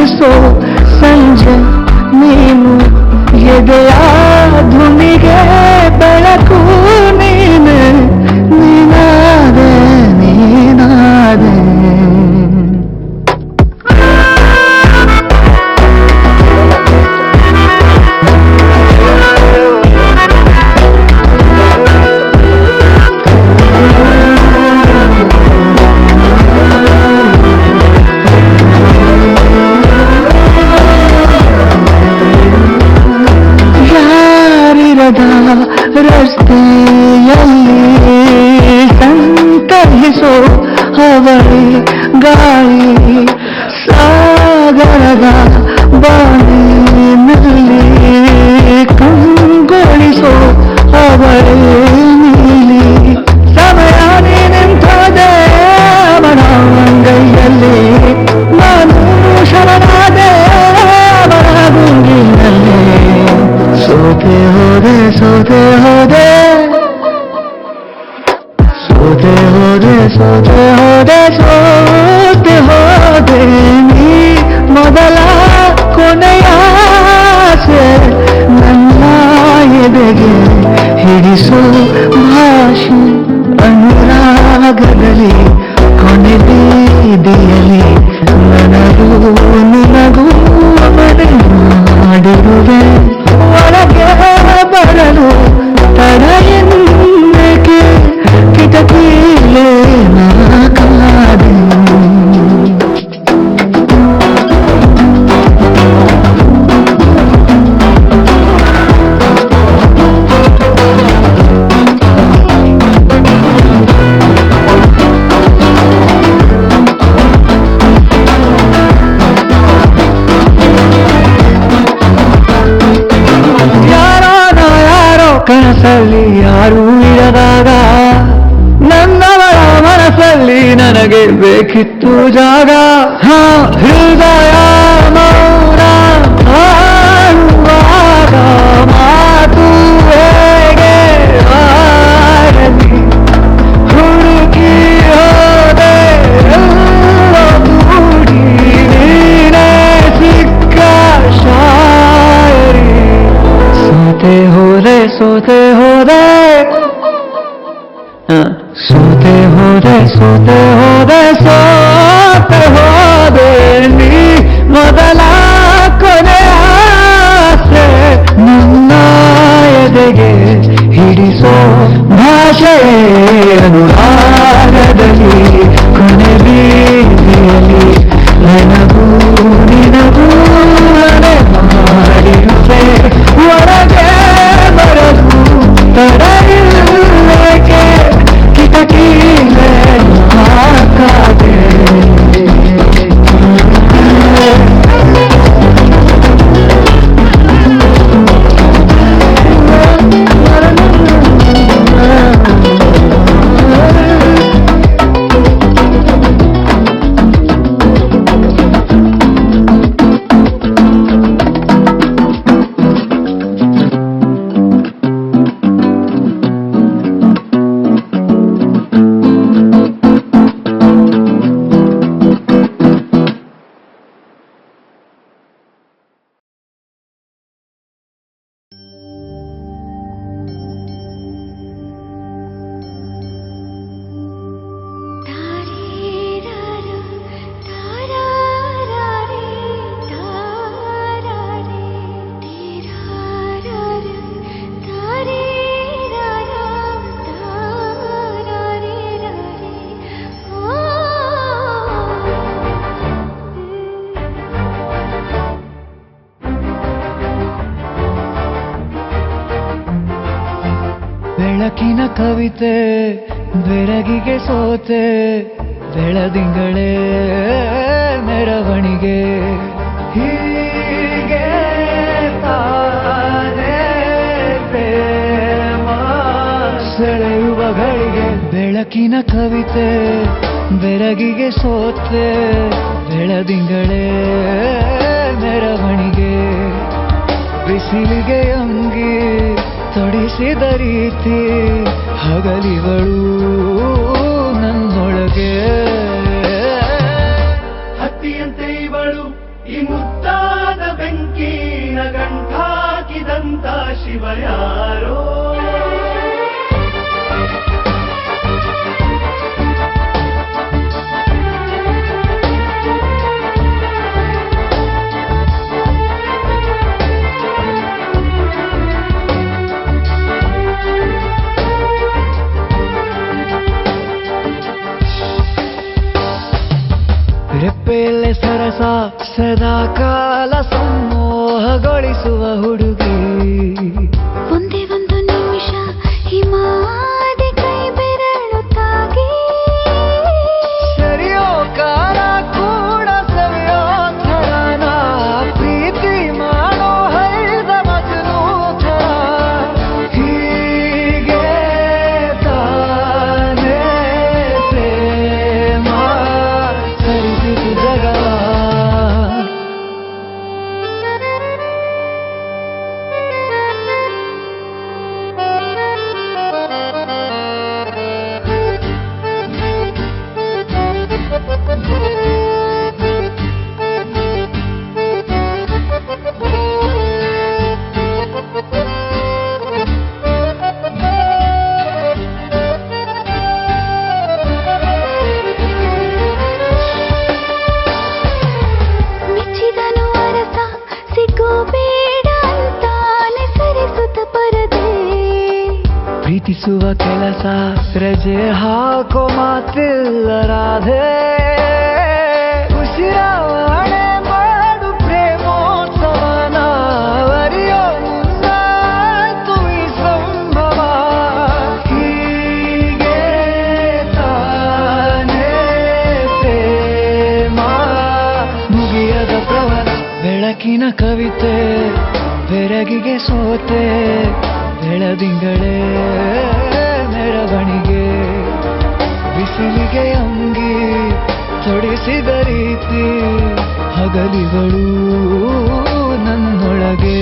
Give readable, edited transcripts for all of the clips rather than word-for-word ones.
ಬೆಳಗಿಸೋ ಸಂಜೆ ನೀನು ಎದೆಯ ಧುನಿಗೆ ಬೆಳಕು ನೀನೆ ನೀನಾದೆ ನೀನಾದೆ ರಸ್ತೆಯಲ್ಲಿ ಸಂತಹಿಸೋ ಹವಳಿ ಗಾಳಿ ಸಾಗರದ ಬಾಣಿನಲ್ಲಿ ಕಂಗೊಳಿಸೋ ಹವಳಿ ನೀಲಿ ಸಮಯ ನಿಂತದೆ ಅವನ ಅಂಗೈಯಲ್ಲಿ ನಾನು ಶರಣಾದೆ ಅವನ ಗುಂಗಿನಲ್ಲಿ ಸೋತೆ ಹೋದೆ ಸೋತೆ ಹೋದೆ ಸೋತೆ ಹೋದೆ ಸೋತೆ ಹೋದೆ ಸೋತೆ ಹೋದೆ ನೀ ಮೊದಲ ಕೊನೆಯ ಆಸೆ ನನ್ನ ಎದೆಗೆ ಹಿಡಿಸೋ ಭಾಷೆ ಅನುರಾಗದಲ್ಲಿ ಕೊನೆ ಬೀದಿಯಲ್ಲಿ ನನಗೂ ನಿನಗೂ ಮನೆ ಮಾಡಿರುವೆ ಒಳಗೆ ಬರಲು ತಡ ಎನ್ನಕ್ಕೆ ಕಿಟಕಿಲೇ ನಾ ಕಾದೆ ಕನಸಲ್ಲಿ ಯಾರೂ ಇರದಾಗ ನನ್ನವಳ ಮನಸ್ಸಲ್ಲಿ ನನಗೆ ಬೇಕಿತ್ತು ಜಾಗ ಹೃದಯ ಮೌನ ಆಡುವಾಗ ಮಾತು ಹೇಗೆ ಆರಲಿ ಹುಡುಕಿ ಹೋದೆ ಎಲ್ಲ ಕೂಡಿ ನೀನೇ ಸಿಕ್ಕ ಶಾಯರಿ ಸೋತೆ ಹೋದೆ ಸೋತೆ ಹೋದೆ ಸೋತೆ ಹೋದೆ ಸೋತೆ ಹೋದೆ ಸೋತೆ ಹೋದೆ ನೀ ಮೊದಲ ಕೊನೆಯ ಆಸೆ ನನ್ನ ಎದೆಗೆ ಹಿಡಿಸೋ ಭಾಷೆ ಅನುರಾಗದಲ್ಲಿ ಕೊನೆ ಬೀದಿಯಲ್ಲಿ ನನಗೂ ನಿನಗೂ ಮನೆ ಮಾಡಿರುವೆ ಒಳಗೆ ಬರಲು ತಡ ಇಲ್ಲಕ್ಕೆ ಕಿಟಕಿಲೇ ಹಾಕಾದೆ ಬೆಳಕಿನ ಕವಿತೆ ಬೆರಗಿಗೆ ಸೋತೆ ಬೆಳದಿಂಗಳೇ ಮೆರವಣಿಗೆ ಹೀಗೆ ತಾನೇ ಪ್ರೇಮ ಸೆಳೆಯುವ ಗಳಿಗೆ ಬೆಳಕಿನ ಕವಿತೆ ಬೆರಗಿಗೆ ಸೋತೆ ಬೆಳದಿಂಗಳೇ ಮೆರವಣಿಗೆ ಬಿಸಿಲಿಗೆ ಅಂಗಿ ತೊಡಿಸಿದ ರೀತಿ ಹಗಲಿಗಳು ನನ್ನೊಳಗೆ ಹತ್ತಿಯಂತೆ ಇವಳು ಈ ಕೆಲಸ ಸದಾ ಕಾಲ ಸಂಮೋಹಗೊಳಿಸುವ ಹುಡುಗಿ. ಒಂದೇ ಒಂದು ನಿಮಿಷ ಹಿಮಾದಿ ಕೈ ಬೆರಳು ತಾಗಿ ಸರಿಯೋ ಕಾಲ ಕೂಡ ಸವಿಯೋ ಥರನ ಪ್ರೀತಿ ಮಾಡೋ ಹೈದ ಮಜನು ಥರ. ಹೀಗೆ ತಾನೇ ಪ್ರೇಮ ಸರಿಸಿತು ಜಗವ. ಮೆಚ್ಚಿದನು ಅರಸ ಸಿಗೋ ಬೇಡ ಅಂತಾನೆ ಸರಿಸುತ್ತ ಪರದೆ. ಪ್ರೀತಿಸುವ ಕೆಲಸ ರಜೆ ಹಾಕೋ ಮಾತಿಲ್ಲ ರಾಧೆ. ಉಸಿರಾವಣೆ ಮಾಡು ಪ್ರೇಮೋತ್ಸವನ ಅರಿಯೋ ಮುಂದಾಯ್ತು ಈ ಸಂಭವ. ಹೀಗೆ ತಾನೇ ಪ್ರೇಮ ಮುಗಿಯದ ಪ್ರವರ. ಬೆಳಕಿನ ಕವಿತೆ ಬೆರಗಿಗೆ ಸೋತೆ ಬೆಳದಿಂಗಳೇ ಮೆರವಣಿಗೆ. ಬಿಸಿಲಿಗೆ ಅಂಗಿ ತೊಡಿಸಿದ ರೀತಿ ಹಗಲಿಗಳು ನನ್ನೊಳಗೆ.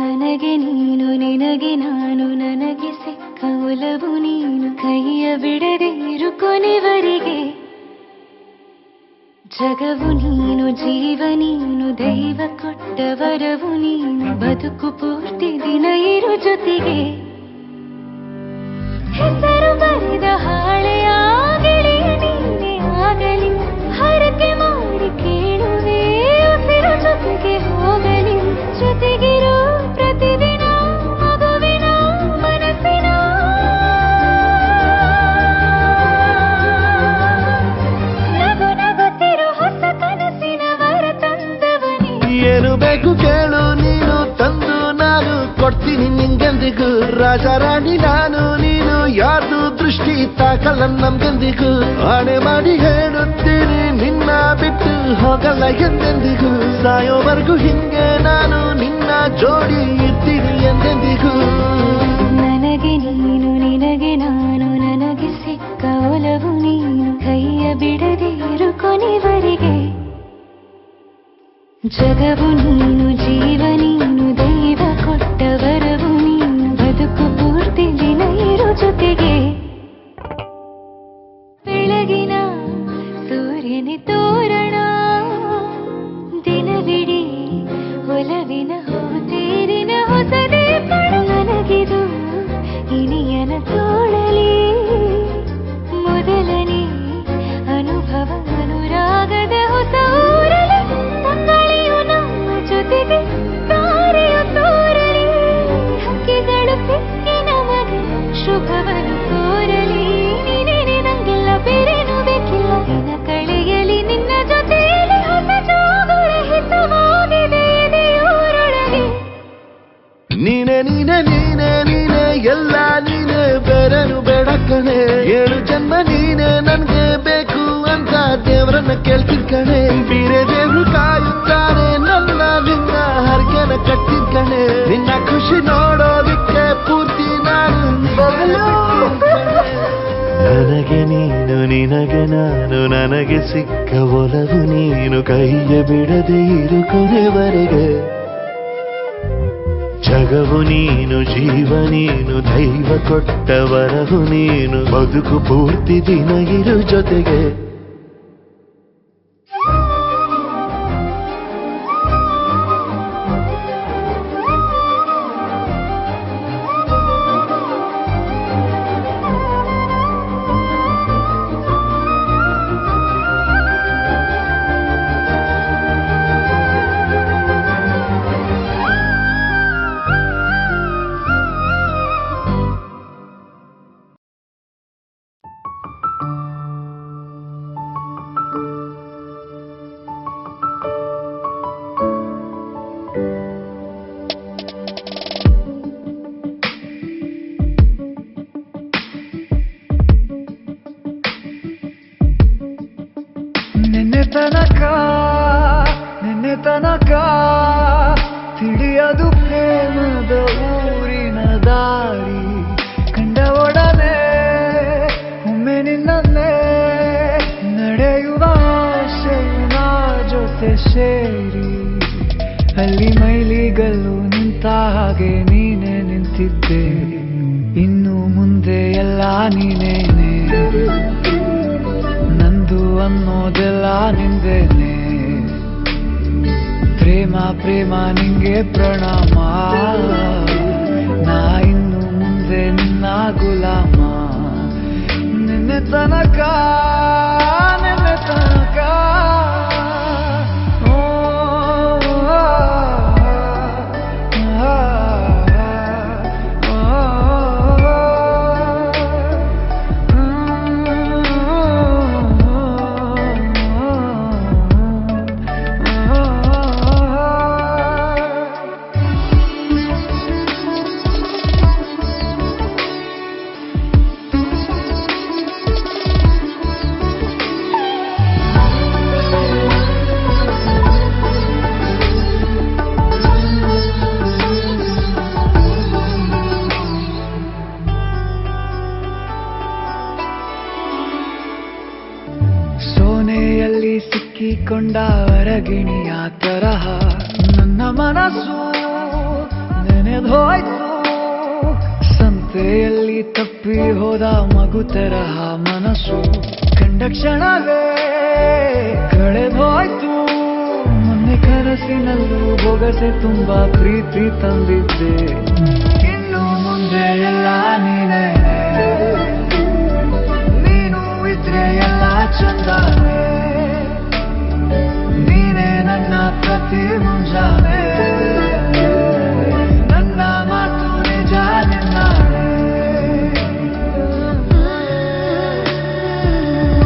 ನನಗೆ ನೀನು ನಿನಗೆ ನಾನು ನನಗೆ ಸಿಕ್ಕ ಒಲವು ನೀನು ಕೈಯ ಬಿಡದೆ ಇರು ಕೊನೆವರೆಗೆ. ಜಗವು ನೀನು ಜೀವ ನೀನು ದೈವ ಕೊಟ್ಟ ವರವು ನೀನು ಬದುಕು ಪೂರ್ತಿ ದಿನ ಇರು ಜೊತೆಗೆ. ಹೆಸರು ಬರೆದ ಹಾಳೆಯಾಗಲಿ ನೀನೆ ಆಗಲಿ ಹರಕೆ ಮಾಡಿ ಕೇಳುವೆ ಉಸಿರು ಜೊತೆಗೆ ಹೋಗಲಿ. ಜೊತೆಗಿರೋ ಪ್ರತಿದಿನ ಮಗುವಿನ ಮನಸ್ಸಿನ ನಗು ನಗುತ್ತಿರೋ ಹೊಸ ಕನಸಿನ ವರ ತಂದವನೇ. ಏನು ಬೇಕು ಕೇಳು ನೀನು ತಂದು ನಾನು ಕೊಡ್ತೀನಿ ನಿಂಗೆಂದಿಗೂ. ರಾಜ ರಾಣಿ ನಾನು ನೀನು ಯಾರ್ದು ದೃಷ್ಟಿ ತಾಕಲ್ಲ ನಮ್ಗೆಂದಿಗೂ. ಆಣೆ ಮಾಡಿ ಹೇಳುತ್ತೀನಿ ನಿನ್ನ ಬಿಟ್ಟು ಹೋಗಲ್ಲ ಎಂದೆಂದಿಗೂ. ಸಾಯೋವರೆಗೂ ಹಿಂಗೆ ನಾನು ನಿನ್ನ ಜೋಡಿ ಇರ್ತೀನಿ ಎಂದೆಂದಿಗೂ. ನನಗೆ ನೀನು ನಿನಗೆ ನಾನು ನನಗೆ ಸಿಕ್ಕ ಒಲವು ನೀನು ಕೈಯ ಬಿಡದೆ ಇರು ಕೊನೆವರೆಗೆ. ಜಗವು ನೀನು ಜೀವ ನೀನು ದೈವ ಕೊಟ್ಟ ವರವು ನೀನು ಬದುಕು ಪೂರ್ತಿ ದಿನ ಇರು ಜೊತೆಗೆ. ಬೆಳಗಿನ ಸೂರ್ಯನೇ ತೋರಣ ದಿನವಿಡೀ ಒಲವಿನ ತೇರಿನ ಹೊಸದೇ ಪಡ. ನನಗಿದು ಇನಿಯನ ತೋಳಲಿ ಮೊದಲನೇ ಅನುಭವ ಅನುರಾಗದ ಹೊಸ ಊರಲಿ. ತಂಗಳಿಯು ನಮ್ಮ ಜೊತೆಗೆ ತಾರೆಯು ತೋರಲಿ ಹಕ್ಕಿಗಳು ಸಿಕ್ಕಿ ನಮಗೆ ಶುಭವನ್ನು ಕೋರಲಿ. ನೀನೇನೆ ನಂಗೆಲ್ಲ ಬೇರೇನು ಬೇಕಿಲ್ಲ ದಿನ ಕಳೆಯಲಿ ನಿನ್ನ ಜೊತೆಯಲ್ಲಿ ಹೊಸ ಜೋಗುಳ ಹಿತವಾಗಿದೆ ಎದೆಯೂರೊಳಗೆ. ನೀನೆ ನೀನೆ ನೀನೆ ನೀನೆ ಎಲ್ಲ ನೀನೆ ಬೇರೆನು ಬೇಡ ಕಣೆ. 7 ಜನ್ಮ ನೀನೆ ನನ್ಗೆ ಬೇಕು ಅಂತ ದೇವರನ್ನ ಕೇಳ್ತಿದ್ ಕಣೆ. ಬೇರೆ ದೇವ್ರು ಕಾಯುತ್ತಾರೆ ನನ್ನ ನಿನ್ನ ಹರಕೆನ ಕಟ್ಟಿದ್ ಕಣೆ. ನಿನ್ನ ಖುಷಿ ನೋಡೋದಿಕ್ಕೆ ಪೂರ್ತಿ ನಾನು ಬದಲು. ನನಗೆ ನೀನು ನಿನಗೆ ನಾನು ನನಗೆ ಸಿಕ್ಕ ಒಲವು ನೀನು ಕೈಯ ಬಿಡದೆ ಇರು ಕೊನೆವರೆಗೆ. ಜಗವು ನೀನು ಜೀವ ನೀನು ದೈವ ಕೊಟ್ಟ ವರವು ನೀನು ಬದುಕು ಪೂರ್ತಿ ದಿನ ಇರು ಜೊತೆಗೆ. ತನಕ ನಿನ್ನೆ ತನಕ ತಿಳಿಯದು ಪ್ರೇಮದ ಊರಿನ ದಾರಿ ಕಂಡ ಒಡನೆ ಒಮ್ಮೆ ನಿನ್ನೇ ನಡೆಯುವ ಆಸೆಯ ಜೊತೆ ಸೇರಿ ಅಲ್ಲಿ ಮೈಲಿಗಲ್ಲು ನಿಂತ ಹಾಗೆ ನೀನೆ ನಿಂತಿದ್ದೆ ಇನ್ನು ಮುಂದೆ ಎಲ್ಲ ನೀನೇನೆ ನಂದು ಅನ್ನೋದೆಲ್ಲ ನಿಂದೇನೆ ಪ್ರೇಮ ಪ್ರೇಮ ನಿಂಗೆ ಪ್ರಣಾಮ ನಾ ಇನ್ನು ಮುಂದೆ ನಿನ್ನ ಗುಲಾಮ ನಿನ್ನೆ ತನಕ ನಿನ್ನೆ ತನಕ ಸೋನೆಯಲ್ಲಿ ಸಿಕ್ಕಿಕೊಂಡ ಹೊರಗಿಣಿಯ ತರಹ ನನ್ನ ಮನಸ್ಸು ನೆನೆದೋಯ್ತು ಸಂತೆಯಲ್ಲಿ ತಪ್ಪಿ ಹೋದ ಮಗು ತರಹ ಮನಸ್ಸು ಕಂಡ ಕ್ಷಣವೇ ಕಳೆದೋಯ್ತು ಮೊನ್ನೆ ಕನಸಿನಲ್ಲೂ ಬೊಗಸೆ ತುಂಬಾ ಪ್ರೀತಿ ತಂದಿದ್ದೆ ಇನ್ನು ಮುಂದೆ ಎಲ್ಲ ನೀನೇ